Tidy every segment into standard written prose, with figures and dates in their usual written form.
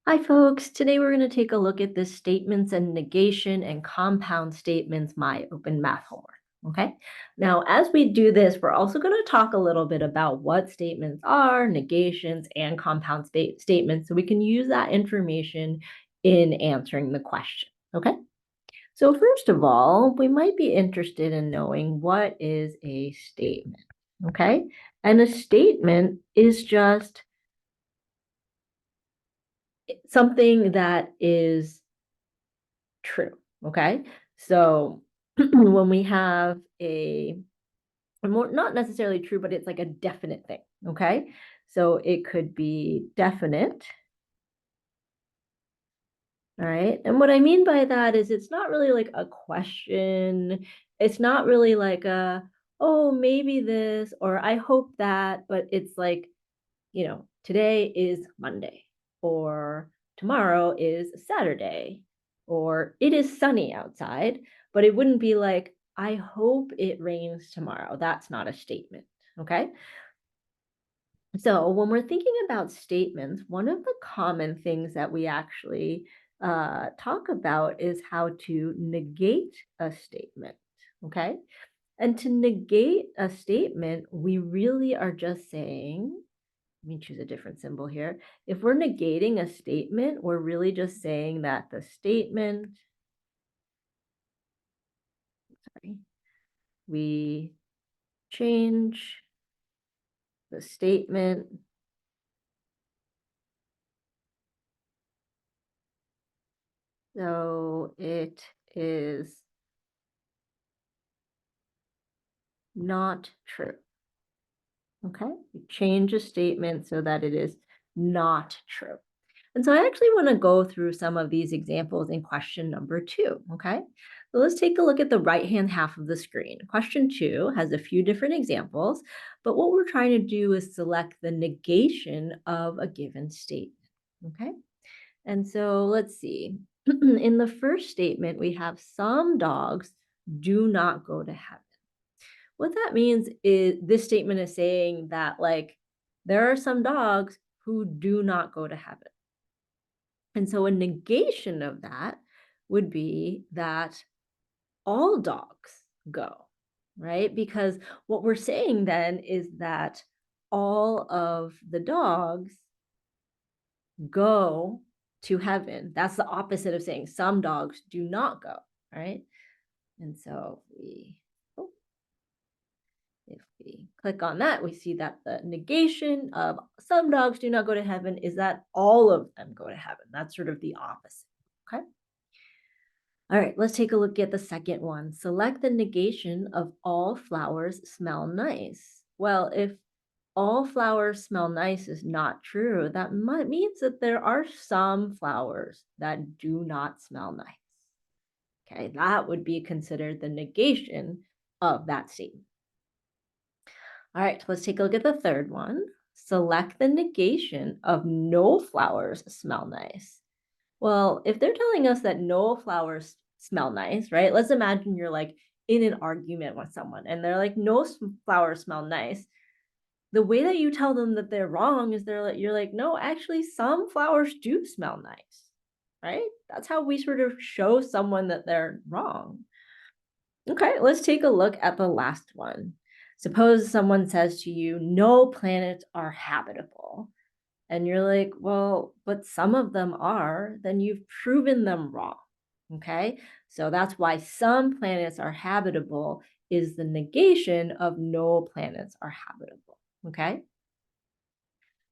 Hi, folks. Today we're going to take a look at the statements and negation and compound statements, my open math homework. Okay. Now, as we do this, we're also going to talk a little bit about what statements are, negations, and compound statements, so we can use that information in answering the question. Okay. So, first of all, we might be interested in knowing what is a statement. Okay. And a statement is just something that is true. Okay. So when we have a more, not necessarily true, but it's like a definite thing. Okay. So it could be definite. All right. And what I mean by that is it's not really like a question. It's not really like oh, maybe this, or I hope that, but it's like, today is Monday, or tomorrow is Saturday, or it is sunny outside, but it wouldn't be like, I hope it rains tomorrow. That's not a statement. Okay. So when we're thinking about statements, one of the common things that we actually talk about is how to negate a statement. Okay. And to negate a statement, we really are just saying, let me choose a different symbol here. If we're negating a statement, we're really just saying that the statement, sorry, we change the statement so it is not true. Okay, we change a statement so that it is not true. And so I actually want to go through some of these examples in question number 2, okay? So let's take a look at the right-hand half of the screen. Question 2 has a few different examples, but what we're trying to do is select the negation of a given statement, okay? And so let's see. In the first statement, we have some dogs do not go to heaven. What that means is this statement is saying that, like, there are some dogs who do not go to heaven. And so a negation of that would be that all dogs go, right? Because what we're saying then is that all of the dogs go to heaven. That's the opposite of saying some dogs do not go, right? And so if we click on that, we see that the negation of some dogs do not go to heaven is that all of them go to heaven. That's sort of the opposite. Okay. All right, let's take a look at the second one. Select the negation of all flowers smell nice. Well, if all flowers smell nice is not true, that means that there are some flowers that do not smell nice. Okay, that would be considered the negation of that statement. All right, let's take a look at the third one. Select the negation of no flowers smell nice. Well, if they're telling us that no flowers smell nice, right? Let's imagine you're like in an argument with someone and they're like, no flowers smell nice. The way that you tell them that they're wrong is you're like, no, actually, some flowers do smell nice, right? That's how we sort of show someone that they're wrong. Okay, let's take a look at the last one. Suppose someone says to you, no planets are habitable. And you're like, well, but some of them are, then you've proven them wrong. Okay, so that's why some planets are habitable is the negation of no planets are habitable. Okay,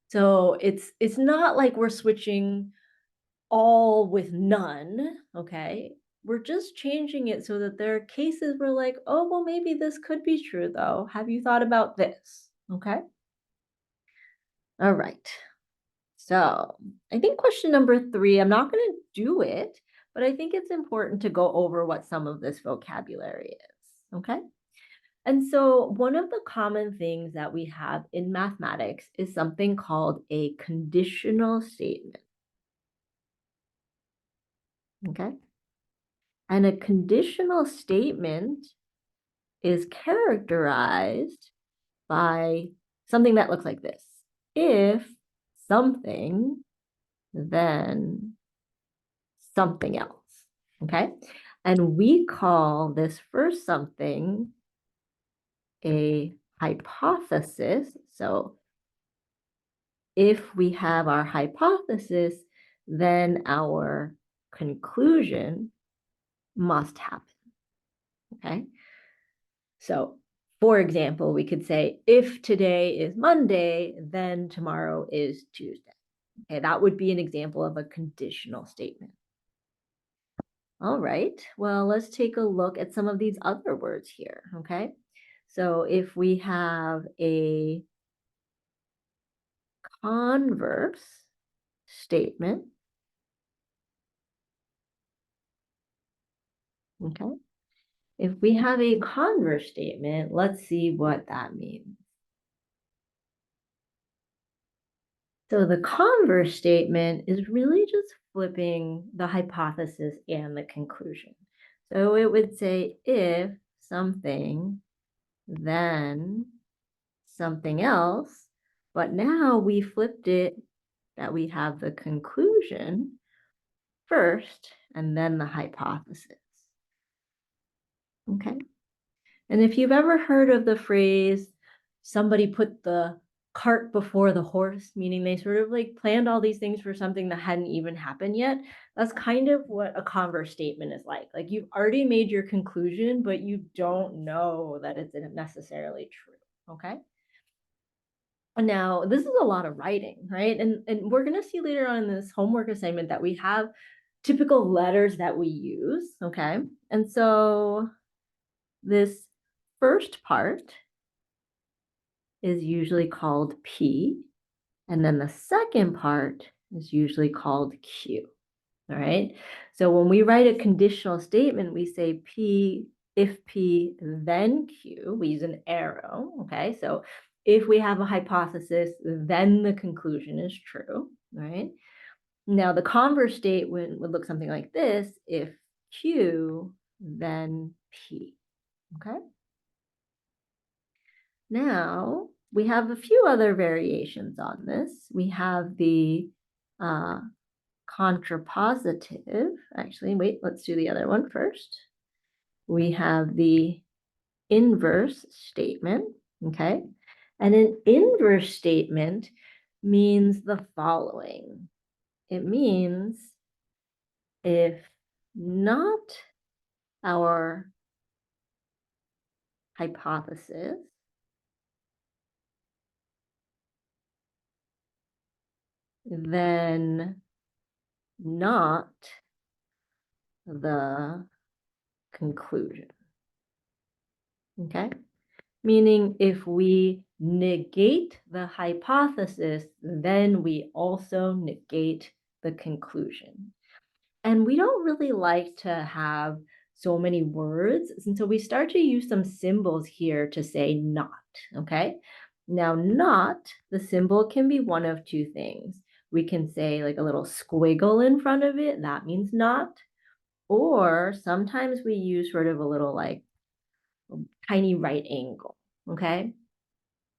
so it's not like we're switching all with none. Okay, we're just changing it so that there are cases where, like, oh, well, maybe this could be true though. Have you thought about this? Okay, all right. So I think question number 3, I'm not going to do it, but I think it's important to go over what some of this vocabulary is. Okay. And so one of the common things that we have in mathematics is something called a conditional statement. Okay. And a conditional statement is characterized by something that looks like this. If something then something else, okay? And we call this first something a hypothesis. So if we have our hypothesis, then our conclusion must happen, okay? So for example, we could say, if today is Monday, then tomorrow is Tuesday. Okay, that would be an example of a conditional statement. All right, well, let's take a look at some of these other words here, okay? So if we have a converse statement, okay? If we have a converse statement, let's see what that means. So the converse statement is really just flipping the hypothesis and the conclusion. So it would say if something, then something else, but now we flipped it that we have the conclusion first and then the hypothesis. Okay. And if you've ever heard of the phrase, somebody put the cart before the horse, meaning they sort of like planned all these things for something that hadn't even happened yet, that's kind of what a converse statement is like. Like you've already made your conclusion, but you don't know that it's necessarily true. Okay. Now, this is a lot of writing, right? And we're going to see later on in this homework assignment that we have typical letters that we use. Okay. And so this first part is usually called P, and then the second part is usually called Q. All right. So when we write a conditional statement, we say P, if P, then Q. We use an arrow. Okay. So if we have a hypothesis, then the conclusion is true. Right. Now the converse statement would look something like this: if Q, then P. Okay. Now we have a few other variations on this. We have the contrapositive. Actually, wait, let's do the other one first. We have the inverse statement, okay? And an inverse statement means the following. It means if not our hypothesis, then not the conclusion. Okay? Meaning if we negate the hypothesis, then we also negate the conclusion. And we don't really like to have so many words. And so we start to use some symbols here to say not, okay? Now, not, the symbol can be one of two things. We can say like a little squiggle in front of it, that means not. Or sometimes we use sort of a little like tiny right angle, okay?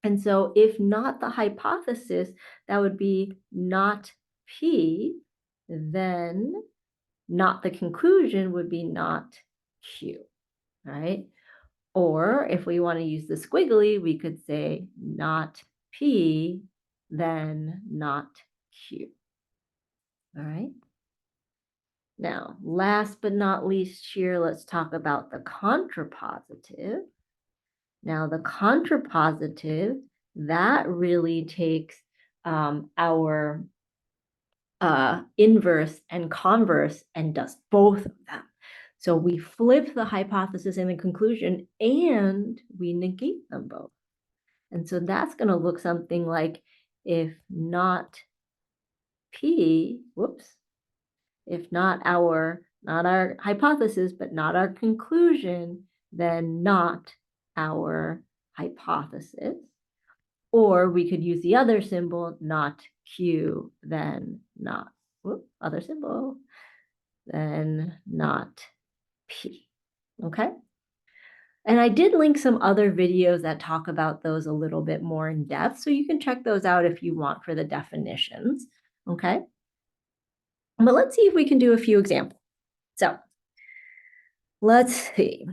And so if not the hypothesis, that would be not P, then not the conclusion would be not Q, right? Or if we want to use the squiggly, we could say not P, then not Q, all right? Now, last but not least here, let's talk about the contrapositive. Now, the contrapositive, that really takes our inverse and converse and does both of them. So we flip the hypothesis and the conclusion and we negate them both. And so that's going to look something like if not P, whoops, if not our hypothesis, but not our conclusion, then not our hypothesis. Or we could use the other symbol, not Q, then not, other symbol, then not P, okay? And I did link some other videos that talk about those a little bit more in depth, so you can check those out if you want for the definitions, okay? But let's see if we can do a few examples. So let's see.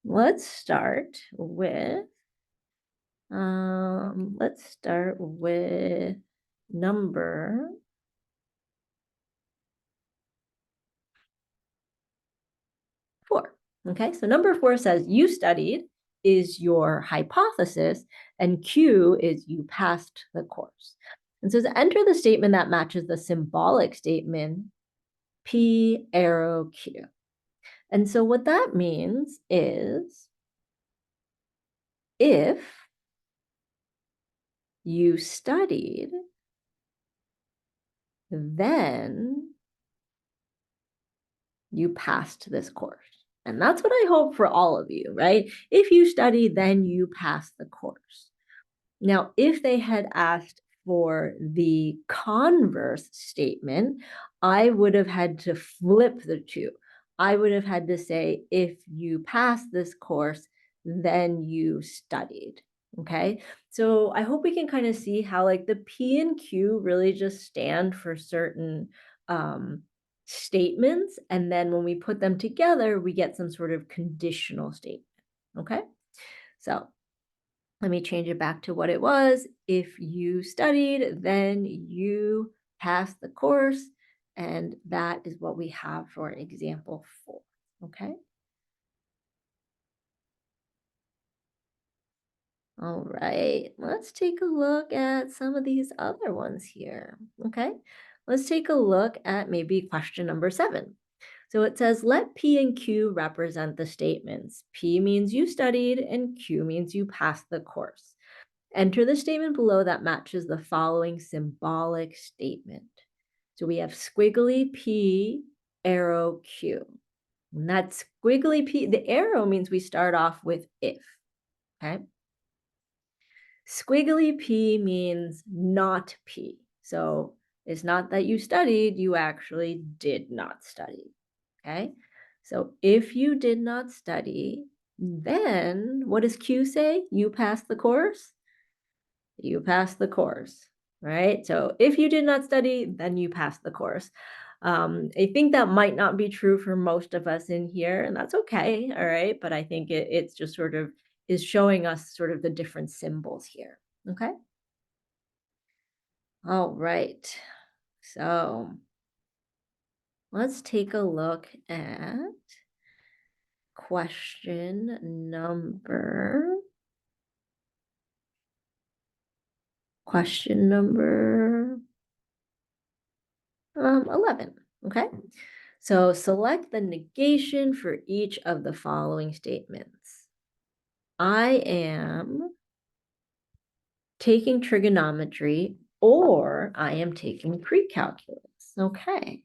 Let's start with number 4. Okay, so number 4 says you studied is your hypothesis, and Q is you passed the course. And so to enter the statement that matches the symbolic statement P arrow Q. And so what that means is if you studied, then you passed this course. And that's what I hope for all of you, right? If you study, then you pass the course. Now, if they had asked for the converse statement, I would have had to flip the two. I would have had to say, if you pass this course, then you studied. Okay. So I hope we can kind of see how like the P and Q really just stand for certain statements. And then when we put them together, we get some sort of conditional statement. Okay. So let me change it back to what it was. If you studied, then you passed the course. And that is what we have for example 4. Okay. All right. Let's take a look at some of these other ones here. Okay. Let's take a look at maybe question number 7. So it says, let P and Q represent the statements. P means you studied and Q means you passed the course. Enter the statement below that matches the following symbolic statement. So we have squiggly P, arrow Q. And that squiggly P, the arrow means we start off with if, okay? Squiggly P means not P. So it's not that you studied, you actually did not study, okay? So if you did not study, then what does Q say? You passed the course? You passed the course, right? So if you did not study, then you passed the course. I think that might not be true for most of us in here, and that's okay, all right? But I think it's just sort of is showing us sort of the different symbols here, okay? All right, so let's take a look at question number 11, okay? So select the negation for each of the following statements. I am taking trigonometry, or I am taking pre-calculus. Okay.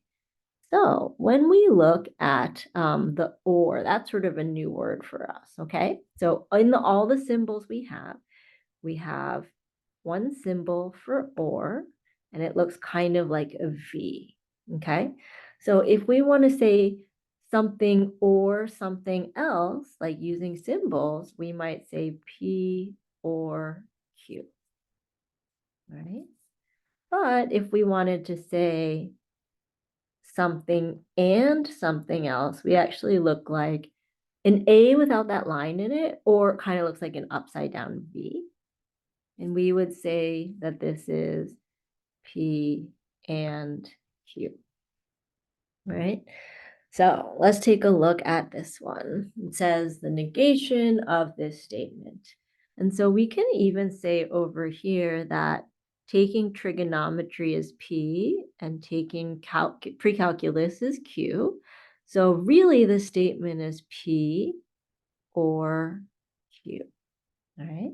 So when we look at the or, that's sort of a new word for us. Okay. So in all the symbols we have one symbol for or, and it looks kind of like a V. Okay. So if we want to say something or something else, like using symbols, we might say P or Q. Right. But if we wanted to say something and something else, we actually look like an A without that line in it, or it kind of looks like an upside down V. And we would say that this is P and Q, right? So let's take a look at this one. It says the negation of this statement. And so we can even say over here that taking trigonometry is P and taking pre-calculus is Q. So really the statement is P or Q, all right?